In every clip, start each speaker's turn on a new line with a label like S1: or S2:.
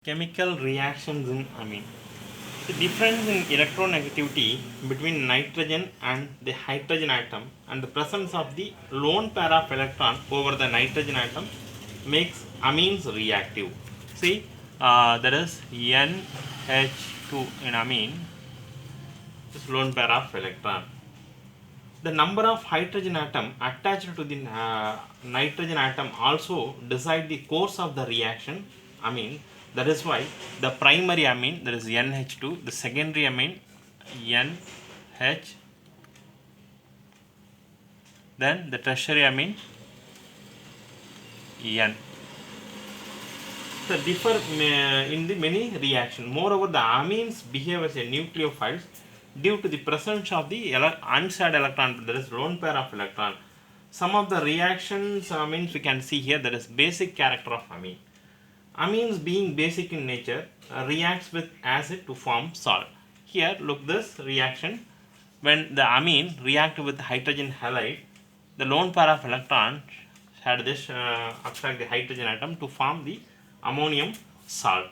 S1: Chemical reactions in amine. The difference in electronegativity between nitrogen and the hydrogen atom and the presence of the lone pair of electron over the nitrogen atom makes amines reactive. See, there is NH2 in amine, this lone pair of electron. The number of hydrogen atom attached to the nitrogen atom also decide the course of the reaction amine. That is why the primary amine, that is NH2, the secondary amine NH, then the tertiary amine N. So differ in the many reactions. Moreover, the amines behave as a nucleophiles due to the presence of the unshared electron, that is lone pair of electron. Some of the reactions amines we can see here, that is basic character of amine. Amines being basic in nature reacts with acid to form salt. Here look this reaction. When the amine react with hydrogen halide, the lone pair of electron had this attract the hydrogen atom to form the ammonium salt.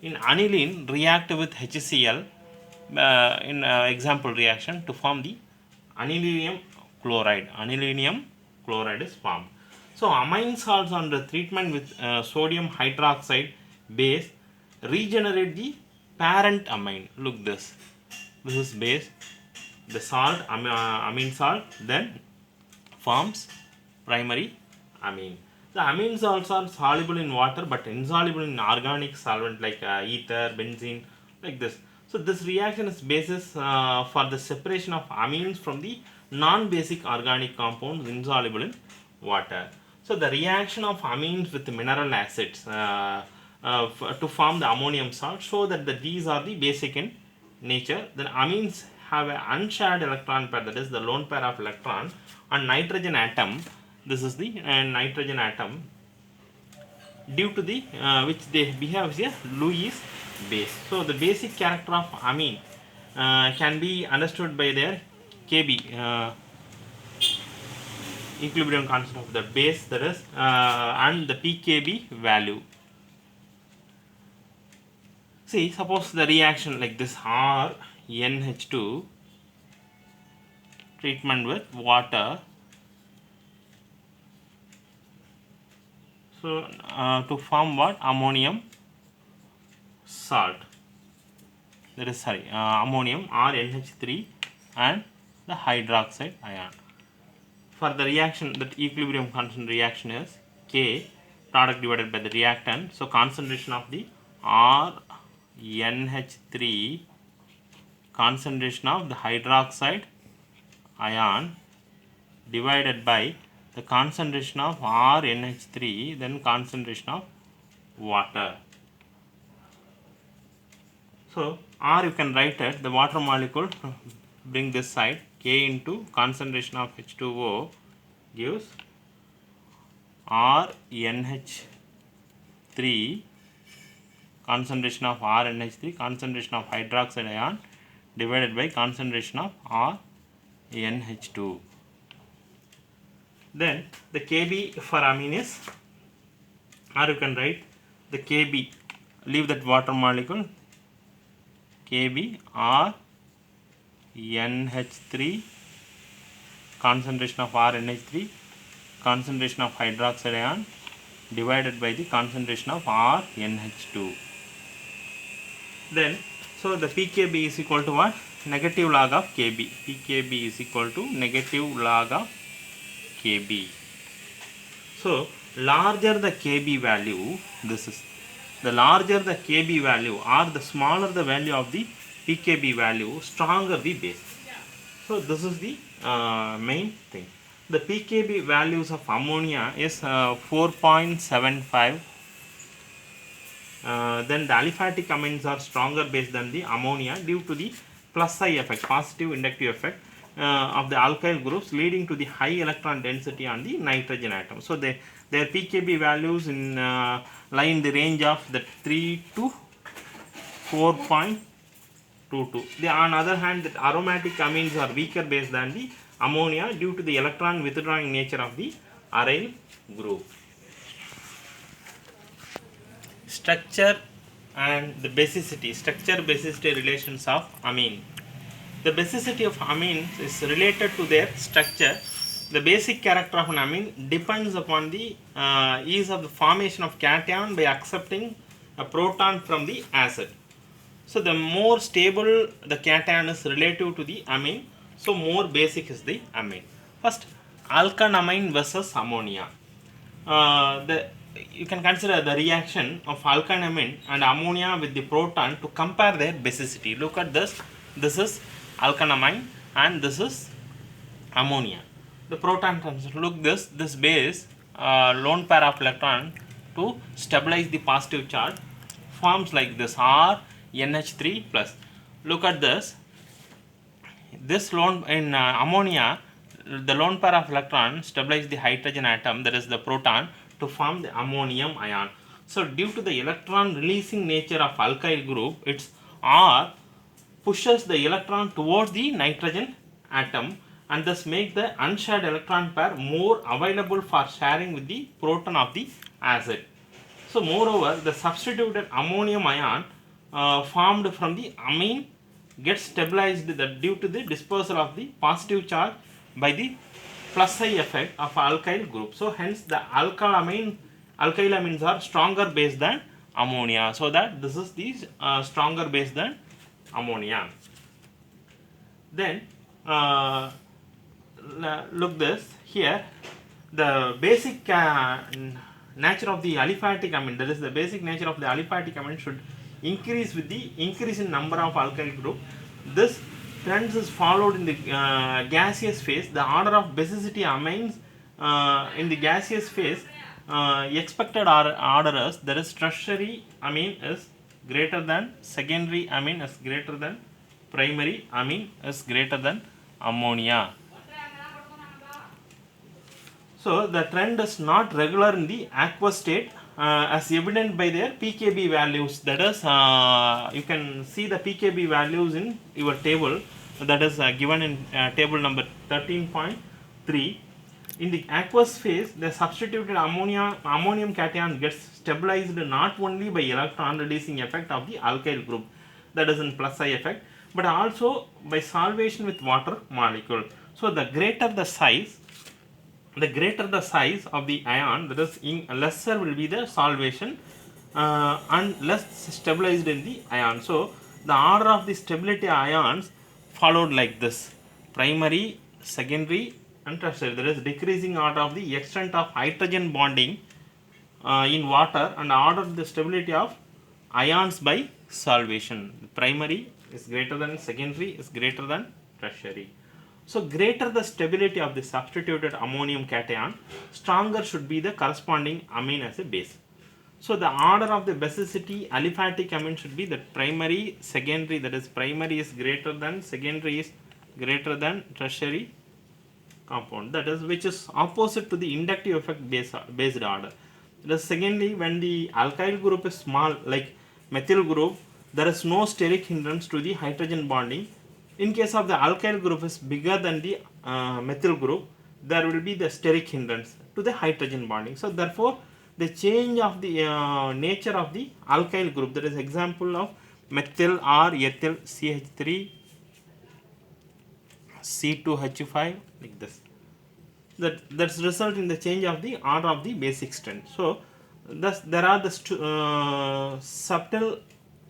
S1: In aniline react with HCl in example reaction to form the anilinium chloride. Anilinium chloride is formed. So amine salts under treatment with sodium hydroxide base regenerate the parent amine. Look this. This is base. The salt, amine salt, then forms primary amine. The amine salts are soluble in water but insoluble in organic solvent like ether, benzene, like this. So this reaction is basis for the separation of amines from the non-basic organic compounds insoluble in water. So the reaction of amines with mineral acids to form the ammonium salt show that these are the basic in nature. Then amines have an unshared electron pair, that is the lone pair of electron, and nitrogen atom. This is the nitrogen atom due to the which they behave as a Lewis base. So the basic character of amine can be understood by their Kb, equilibrium constant of the base, that is and the pKb value. See, suppose the reaction like this RNH2 treatment with water. So to form what? Ammonium salt. That is ammonium RNH3 and the hydroxide ion. For the reaction, that equilibrium constant reaction is K, product divided by the reactant. So concentration of the RNH3, concentration of the hydroxide ion divided by the concentration of RNH3, then concentration of water. So R you can write it, the water molecule, bring this side, K into concentration of H2O gives RNH3, concentration of RNH3, concentration of hydroxide ion divided by concentration of RNH2. Then the Kb for amine is, or you can write the Kb, leave that water molecule, Kb RNH3, concentration of RNH3, concentration of hydroxide ion divided by the concentration of RNH2. Then, so the pKb is equal to what? Negative log of Kb. pKb is equal to negative log of Kb. So, larger the Kb value, this is the larger the Kb value or the smaller the value of the pKb value, stronger the base. So, this is the main thing. The pKb values of ammonia is 4.75. Then the aliphatic amines are stronger base than the ammonia due to the plus I effect, positive inductive effect of the alkyl groups, leading to the high electron density on the nitrogen atom. So their pKb values lie in the range of the 3 to 4.22. On the other hand, the aromatic amines are weaker base than the ammonia due to the electron withdrawing nature of the aryl group. Structure and the basicity, structure basicity relations of amine. The basicity of amines is related to their structure. The basic character of an amine depends upon the ease of the formation of cation by accepting a proton from the acid. So the more stable the cation is relative to the amine, so more basic is the amine. First, alkanamine versus ammonia. You can consider the reaction of alkanamine and ammonia with the proton to compare their basicity. Look at this. This is alkanamine and this is ammonia. The proton comes. Look this base lone pair of electron to stabilize the positive charge forms like this R NH3 plus. Look at this. This lone in ammonia, the lone pair of electron stabilize the hydrogen atom, that is the proton, to form the ammonium ion. So due to the electron releasing nature of alkyl group, its R pushes the electron towards the nitrogen atom and thus make the unshared electron pair more available for sharing with the proton of the acid. So moreover, the substituted ammonium ion formed from the amine gets stabilized due to the dispersal of the positive charge by the plus I effect of alkyl group. So hence the alkylamines are stronger base than ammonia. So that this is the stronger base than ammonia. Then look this here, the basic nature of the aliphatic amine, that is the basic nature of the aliphatic amine should increase with the increase in number of alkyl group. This trend is followed in the gaseous phase. The order of basicity amines in the gaseous phase expected order is, there is tertiary amine is greater than secondary amine is greater than primary amine is greater than ammonia. So the trend is not regular in the aqueous state as evident by their pKb values. That is, you can see the pKb values in your table, that is given in table number 13.3. In the aqueous phase, the substituted ammonium cation gets stabilized not only by electron releasing effect of the alkyl group, that is in plus I effect, but also by solvation with water molecule. So the greater the size of the ion, that is lesser will be the solvation and less stabilized in the ion. So the order of the stability ions followed like this: primary, secondary and tertiary. There is decreasing order of the extent of hydrogen bonding in water and order of the stability of ions by solvation. Primary is greater than secondary is greater than tertiary. So greater the stability of the substituted ammonium cation, stronger should be the corresponding amine as a base. So the order of the basicity aliphatic amine should be that primary, secondary, that is primary is greater than, secondary is greater than tertiary compound, that is which is opposite to the inductive effect based order. The secondly, when the alkyl group is small like methyl group, there is no steric hindrance to the hydrogen bonding. In case of the alkyl group is bigger than the methyl group, there will be the steric hindrance to the hydrogen bonding. So therefore the change of the nature of the alkyl group, that is example of methyl or ethyl CH3 C2H5 like this, that's result in the change of the order of the basic strength. So thus there are the subtle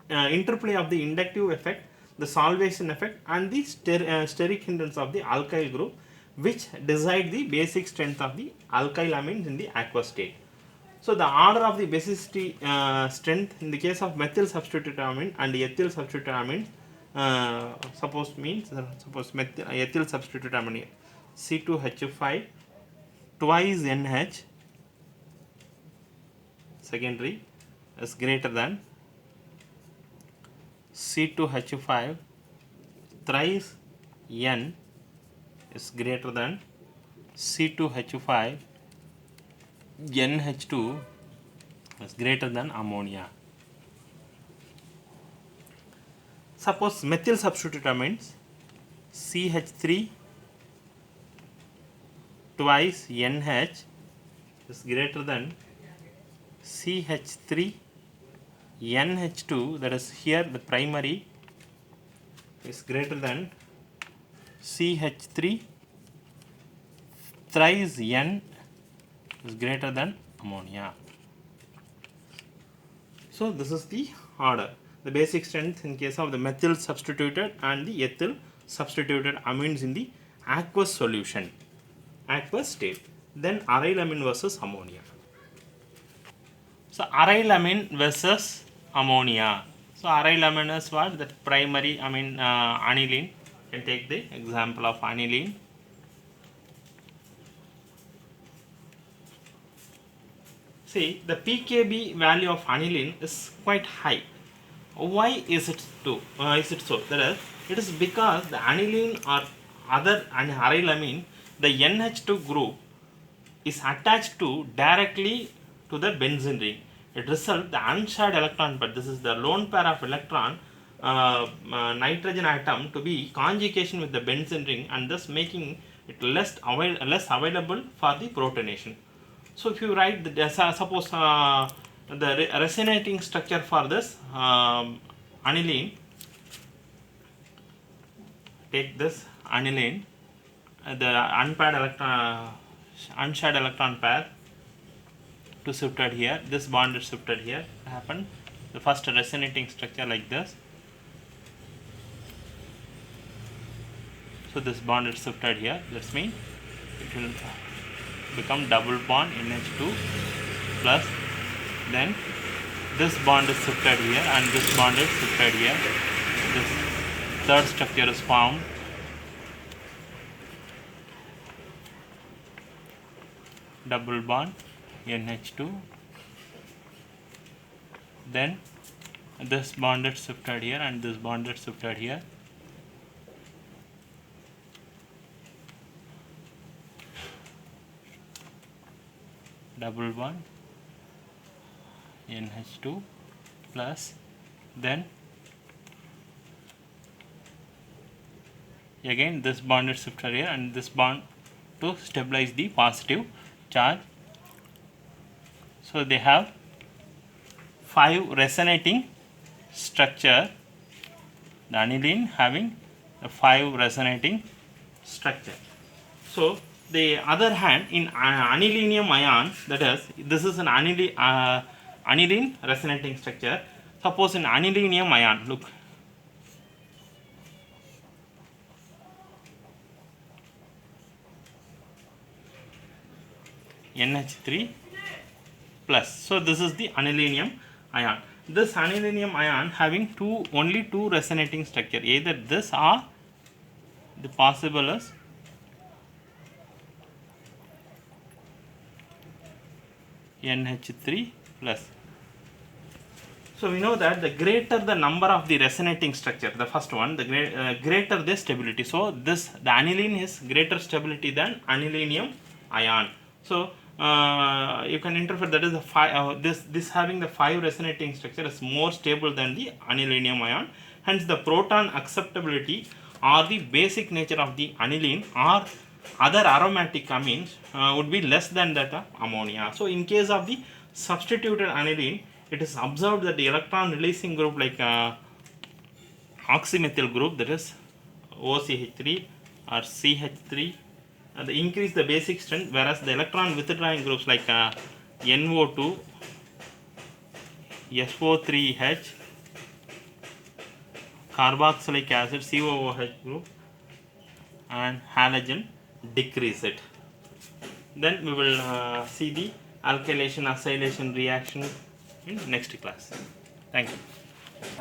S1: interplay of the inductive effect, the solvation effect and the steric hindrance of the alkyl group, which decide the basic strength of the alkyl amines in the aqueous state. So the order of the basicity strength in the case of methyl substituted amine and ethyl substituted amines, suppose ethyl substituted amine C2H5 twice NH secondary is greater than C2H5 thrice N is greater than C2H5 NH2 is greater than ammonia. Suppose methyl substituted amines CH3 twice NH is greater than CH3 NH2, that is here the primary is greater than CH3 thrice N is greater than ammonia. So this is the order. The basic strength in case of the methyl substituted and the ethyl substituted amines in the aqueous solution, aqueous state. Then aryl amine versus ammonia. So aryl amine versus ammonia. So aryl amine is what? That primary amine, aniline. You can take the example of aniline. See, the pKb value of aniline is quite high. Why is it so? That is, it is because the aniline or other aryl amine, the NH2 group is attached to directly to the benzene ring. It results the unshared electron pair. This is the lone pair of electron nitrogen atom to be conjugation with the benzene ring, and thus making it less available for the protonation. So if you write the suppose the resonating structure for this aniline, take this aniline, the unshared electron pair to shifted here, this bond is shifted here, happen the first resonating structure like this. So this bond is shifted here, that means it will become double bond NH2 plus, then this bond is shifted here and this bond is shifted here. This third structure is formed. Double bond NH2, then this bond is shifted here and this bond is shifted here. Double bond NH2 plus, then again this bond is shifted here and this bond to stabilize the positive charge. So they have 5 resonating structure, the aniline having the 5 resonating structure. So the other hand, in anilinium ion, that is, this is an aniline resonating structure. Suppose in anilinium ion, look, NH3 plus. So this is the anilinium ion. This anilinium ion having only two resonating structure, either this or the possible is NH3 plus. So we know that the greater the number of the resonating structure, the first one, the greater the stability. So the aniline is greater stability than anilinium ion. So you can interpret that is the this having the 5 resonating structure is more stable than the anilinium ion. Hence the proton acceptability or the basic nature of the aniline or other aromatic amines would be less than that of ammonia. So in case of the substituted aniline, it is observed that the electron releasing group like oxymethyl group, that is OCH3 or CH3, they increase the basic strength, whereas the electron withdrawing groups like NO2, SO3H, carboxylic acid, COOH group, and halogen decrease it. Then we will see the alkylation acylation reaction in next class. Thank you.